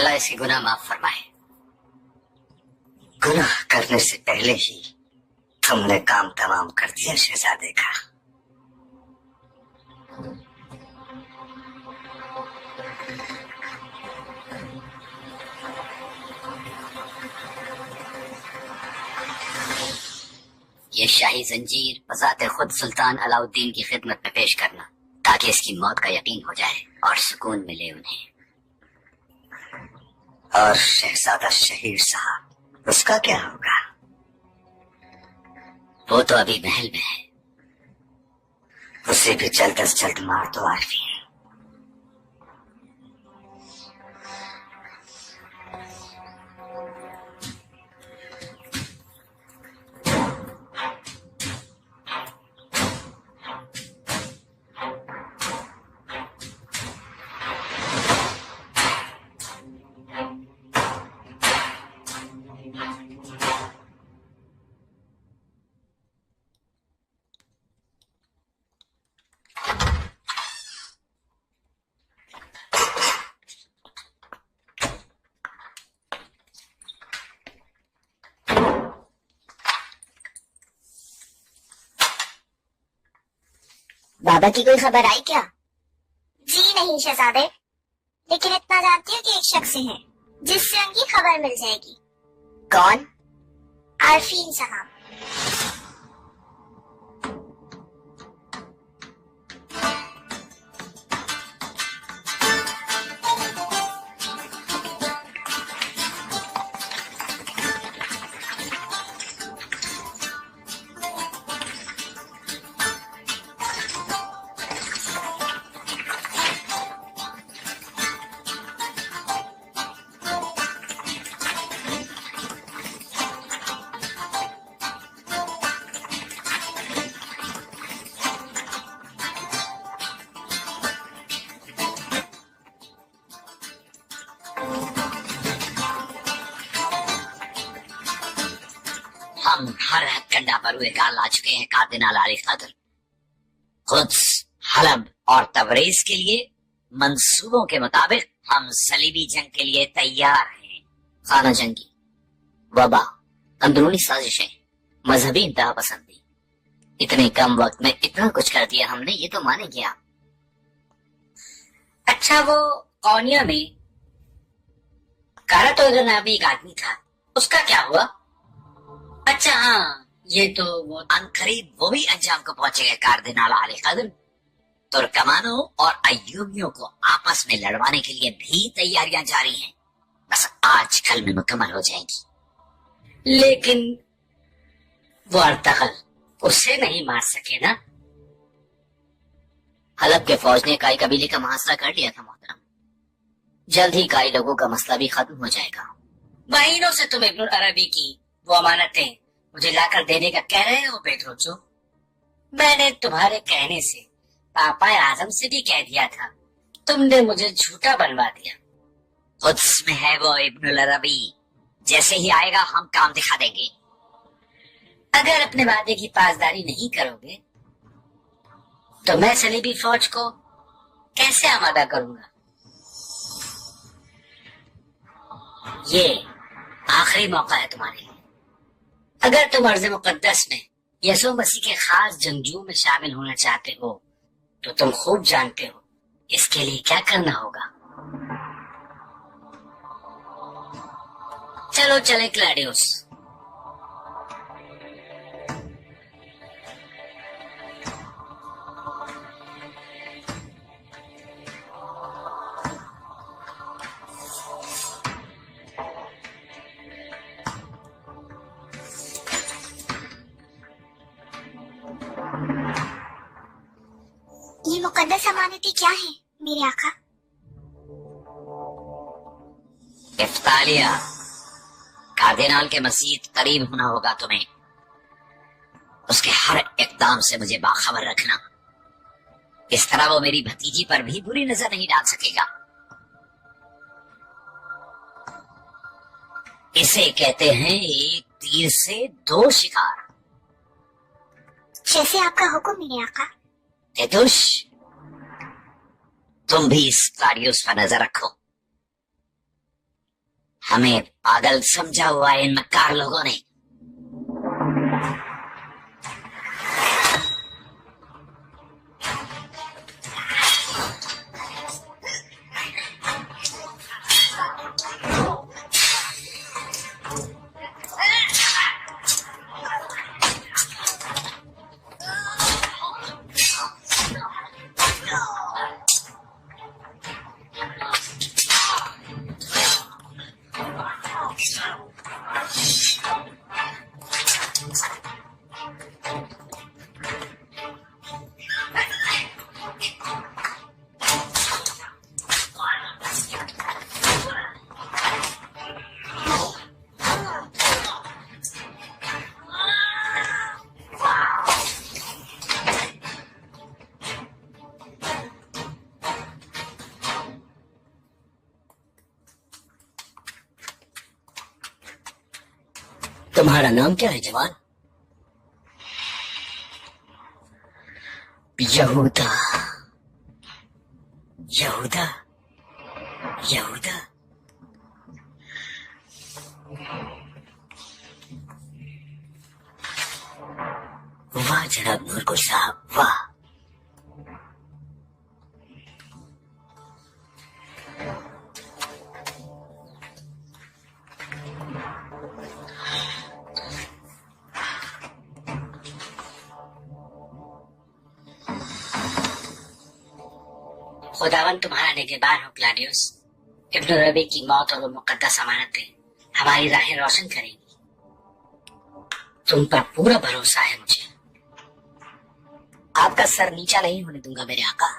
अल्लाह इसके गुनाह माफ फरमाए। गुनाह करने से पहले ही तुमने काम तमाम कर दिया शहजादे का। ये शाही जंजीर बजाते खुद सुल्तान अलाउद्दीन की खिदमत में पेश करना, ताकि इसकी मौत का यकीन हो जाए और सुकून मिले उन्हें। और शहजादा शहीर साहब, उसका क्या होगा? वो तो अभी महल में है, उसे भी जल्द से जल्द मार दो आरफी। बाबा की कोई खबर आई क्या? जी नहीं शहजादे, लेकिन इतना जानती हूँ कि एक शख्स है जिससे उनकी खबर मिल जाएगी। कौन? आरफीन साहब। हम हर हथकंडा पर हुए काल ला चुके हैं कार्दिनाल आली खादर। खुद हलब और तबरेज के लिए मंसूबों के मुताबिक हम सलीबी जंग के लिए तैयार हैं। खाना जंगी, वबा, अंदरूनी साजिशें, मजहबी इंतहा पसंदी, इतने कम वक्त में इतना कुछ कर दिया हमने, ये तो माने क्या? अच्छा, वो कौनिया में कारा तो नामी एक आदमी था, उसका क्या हुआ? अच्छा हाँ, ये तो वो अनकरीब वो भी अंजाम को पहुंचेगा कार्दिनाल आली खादर। तुर्कमानों और अय्यूबियों को आपस में लड़वाने के लिए भी तैयारियां जारी हैं, बस आज कल में मुकम्मल हो जाएंगी। लेकिन वो अर्तगल उसे नहीं मार सके ना। हलब के फौज ने काई कबीले का मुहासरा कर लिया था मोहतरम। जल्द ही काई लोगों का मसला भी खत्म हो जाएगा। महीनों से तुम इब्नुल अरबी की वो अमानतें मुझे लाकर देने का कह रहे हो पेट्रोचो। मैंने तुम्हारे कहने से पापा आजम से भी कह दिया था, तुमने मुझे झूठा बनवा दिया। खुद में है वो इब्नुल अरबी, जैसे ही आएगा हम काम दिखा देंगे। अगर अपने वादे की पासदारी नहीं करोगे तो मैं सलीबी फौज को कैसे आमादा करूंगा? ये आखिरी मौका है तुम्हारे लिए। अगर तुम अर्ज़ मुक़द्दस में यसू मसीह के खास जंगजू में शामिल होना चाहते हो तो तुम खूब जानते हो इसके लिए क्या करना होगा। चलो चले क्लैडियोस। ये मुकद्दस अमानतें क्या है मेरे आका? इफ्तालिया, कार्दिनाल के मसीह करीब होना होगा तुम्हें। उसके हर इकदाम से मुझे बाखबर रखना, इस तरह वो मेरी भतीजी पर भी बुरी नजर नहीं डाल सकेगा। इसे कहते हैं एक तीर से दो शिकार। जैसे आपका हुक्म मेरे आका। तेतुश, तुम भी इस क्लाडियोस पर नजर रखो। हमें पागल समझा हुआ है इन मक्कार लोगों ने। तुम्हारा नाम क्या है जवान? यहूदा। यहूदा यहूदा। वाह जनाब नूरकुल साहब, वाह। खुदावन तुम्हारा निगहबान हो क्लाडियस। इब्न रबी की मौत और वो मुकद्दस अमानतें हमारी राहें रोशन करेंगी। तुम पर पूरा भरोसा है मुझे। आपका सर नीचा नहीं होने दूंगा मेरे आका।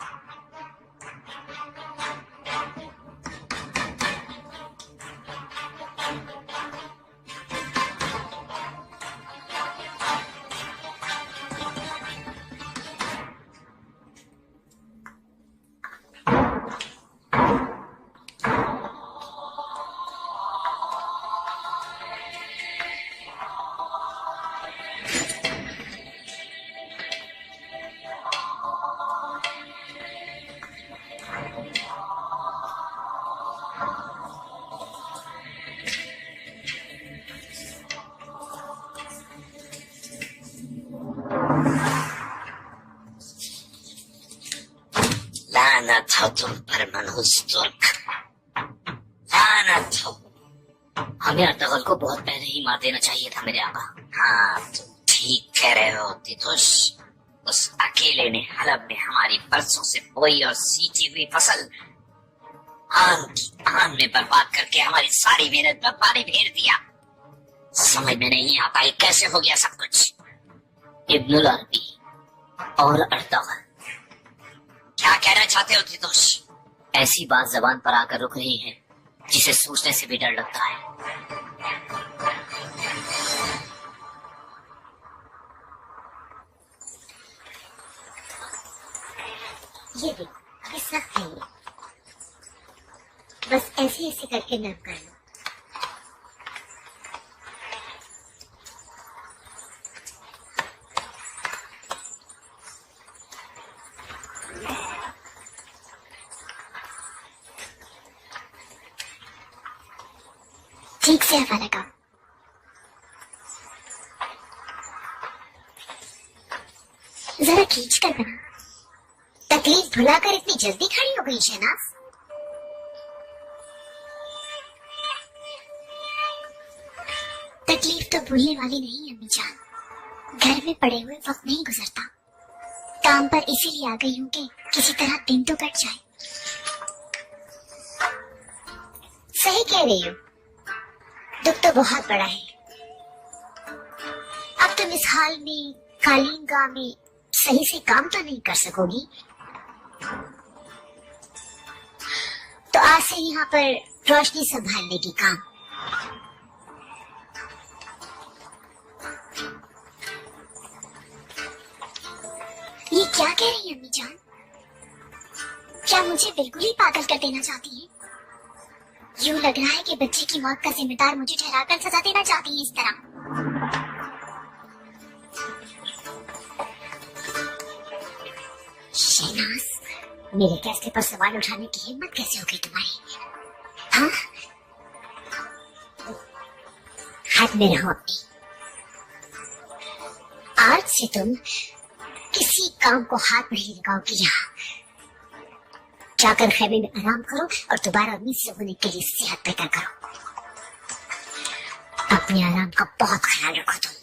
लानत हो तुम पर मनहूस तुर्क, लानत हो। हमें अर्तगल को बहुत पहले ही मार देना चाहिए था मेरे आका। हाँ तुम ठीक कह रहे हो तितुश। उस अकेले ने हलब में हमारी बरसों से बोई और सींची हुई फसल आन की आन में बर्बाद करके हमारी सारी मेहनत पर पानी फेर दिया। समझ में नहीं आता ये कैसे हो गया सब कुछ। इब्नुल अरबी और अर्तगल, क्या कहना चाहते हो तितुश? ऐसी बात जबान पर आकर रुक रही है जिसे सोचने से भी डर लगता है। ये देखो, ये सब है ये। बस ऐसे ऐसे करके नर्म कर लो। ठीक से हवा लगाओ। जरा खींच कर बना। तकलीफ भुलाकर इतनी जल्दी खड़ी हो गई शहनाज। तकलीफ तो भूलने वाली नहीं अम्मी जान। घर में पड़े हुए वक्त नहीं गुजरता। काम पर इसीलिए आ गई हूँ कि किसी तरह दिन तो कट जाए। सही कह रही हो, दुख तो बहुत बड़ा है। अब तुम इस हाल में कालीन गांव में सही से काम तो नहीं कर सकोगी। तो आज से यहाँ पर रोशनी संभालने की काम। ये क्या कह रही है अम्मी जान? क्या मुझे बिल्कुल ही पागल कर देना चाहती है? यूं लग रहा है कि बच्चे की मौत का जिम्मेदार मुझे ठहराकर सजा देना चाहती है इस तरह। शहनाज, मेरे फैसले पर सवाल उठाने की हिम्मत कैसे होगी तुम्हारी? हाँ, याद में रहो अपनी। आज से तुम किसी काम को हाथ नहीं लगाओगी। यहाँ जाकर खेमे में आराम करो और दोबारा उम्मीद से होने के लिए सेहत बेहतर करो। अपने आराम का बहुत ख्याल रखो तुम।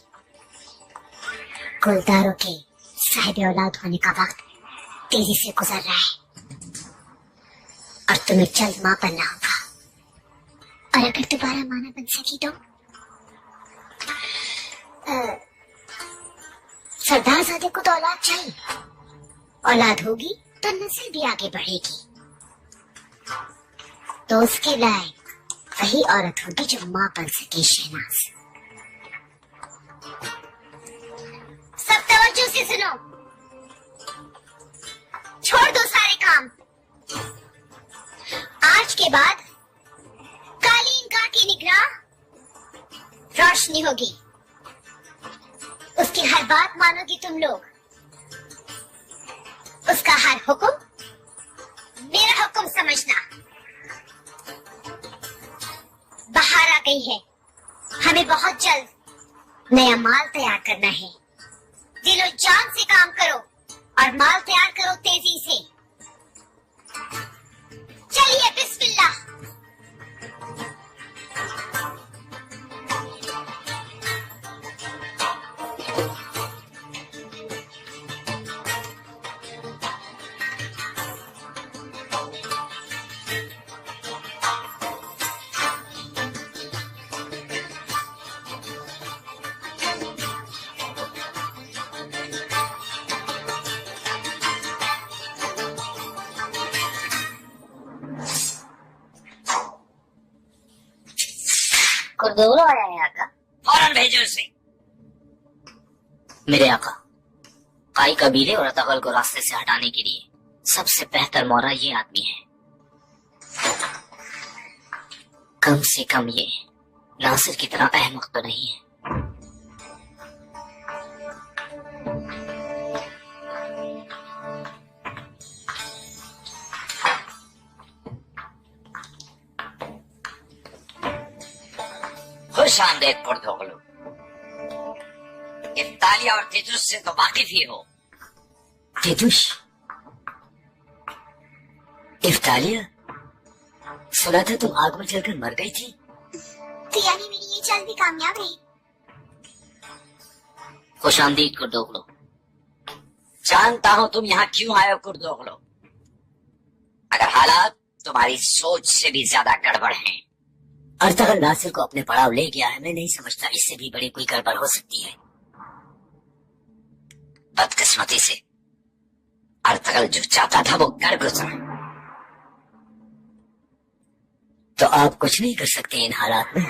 गुलदारों के साहिब औलाद होने का वक्त तेजी से गुजर रहा है और तुम्हें जल्द मां बनना होगा। और अगर दोबारा मां न बन सकी तो सरदारजादे को तो औलाद चाहिए। औलाद होगी तो नस्ल भी आगे बढ़ेगी। तो उसके लायक वही औरत होगी जो मां बन सके। शहनाज, सब तवज्जो से सुनो। छोड़ दो सारे काम। आज के बाद कालीन का की निगराह रोशनी होगी। उसकी हर बात मानोगी तुम लोग। उसका हर हुक्म मेरा हुक्म समझना। बाहर आ गई है, हमें बहुत जल्द नया माल तैयार करना है। दिलो जान से काम करो और माल तैयार करो तेजी से। चलिए बिस्मिल्लाह। कुर्दूलो आया है आका। फौरन भेजो उसे। मेरे आका, काई कबीले और अतगल को रास्ते से हटाने के लिए सबसे बेहतर मौरा ये आदमी है। कम से कम ये नासिर की तरह अहमक तो नहीं है। खुश आमदेद पुरतगलो। इफ्तालिया और तितुस से तो वाकिफ ही हो। तितुस? इफ्तालिया? सुना था तुम आग में जलकर मर गई थी। तो यानी मेरी ये चाल भी कामयाब रही। खुश आमदीद कुर्दोगलो। जानता हूं तुम यहाँ क्यों आए हो कुर्दोगलो। अगर हालात तुम्हारी सोच से भी ज्यादा गड़बड़ हैं। अर्तगल नासिर को अपने पड़ाव ले गया है। मैं नहीं समझता इससे भी बड़ी कोई गड़बड़ हो सकती है। बदकिस्मती से अर्तगल जो चाहता था वो कर गुजरा। तो आप कुछ नहीं कर सकते इन हालात में।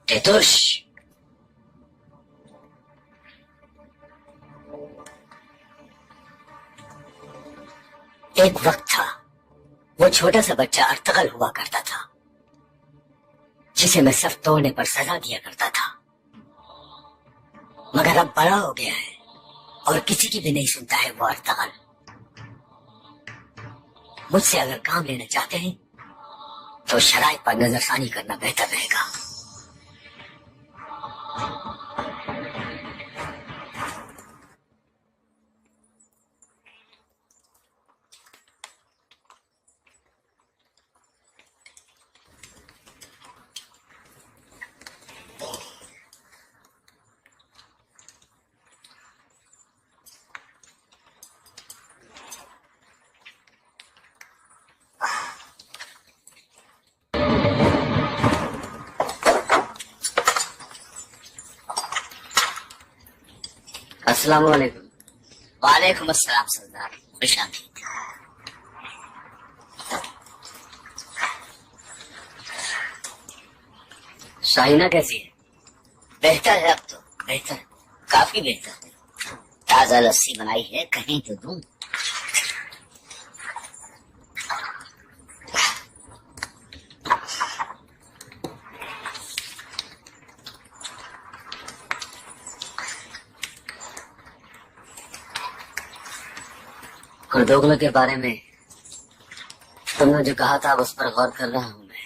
तेतुश, एक वक्त था वो छोटा सा बच्चा अर्तगल हुआ करता था जिसे मैं सफ तोड़ने पर सजा दिया करता था। मगर अब बड़ा हो गया है और किसी की भी नहीं सुनता है वो अर्तगल। मुझसे अगर काम लेना चाहते हैं तो शराइत पर नजरसानी करना बेहतर रहेगा। अस्सलाम वालेकुम। वालेकुम अस्सलाम सरदार। खुश आमदीद। शाहीना कैसी है? बेहतर है अब तो, बेहतर, काफी बेहतर। ताजा लस्सी बनाई है, कहीं तो दूं। कुर्दोगलो के बारे में तुमने जो कहा था उस पर गौर कर रहा हूं मैं।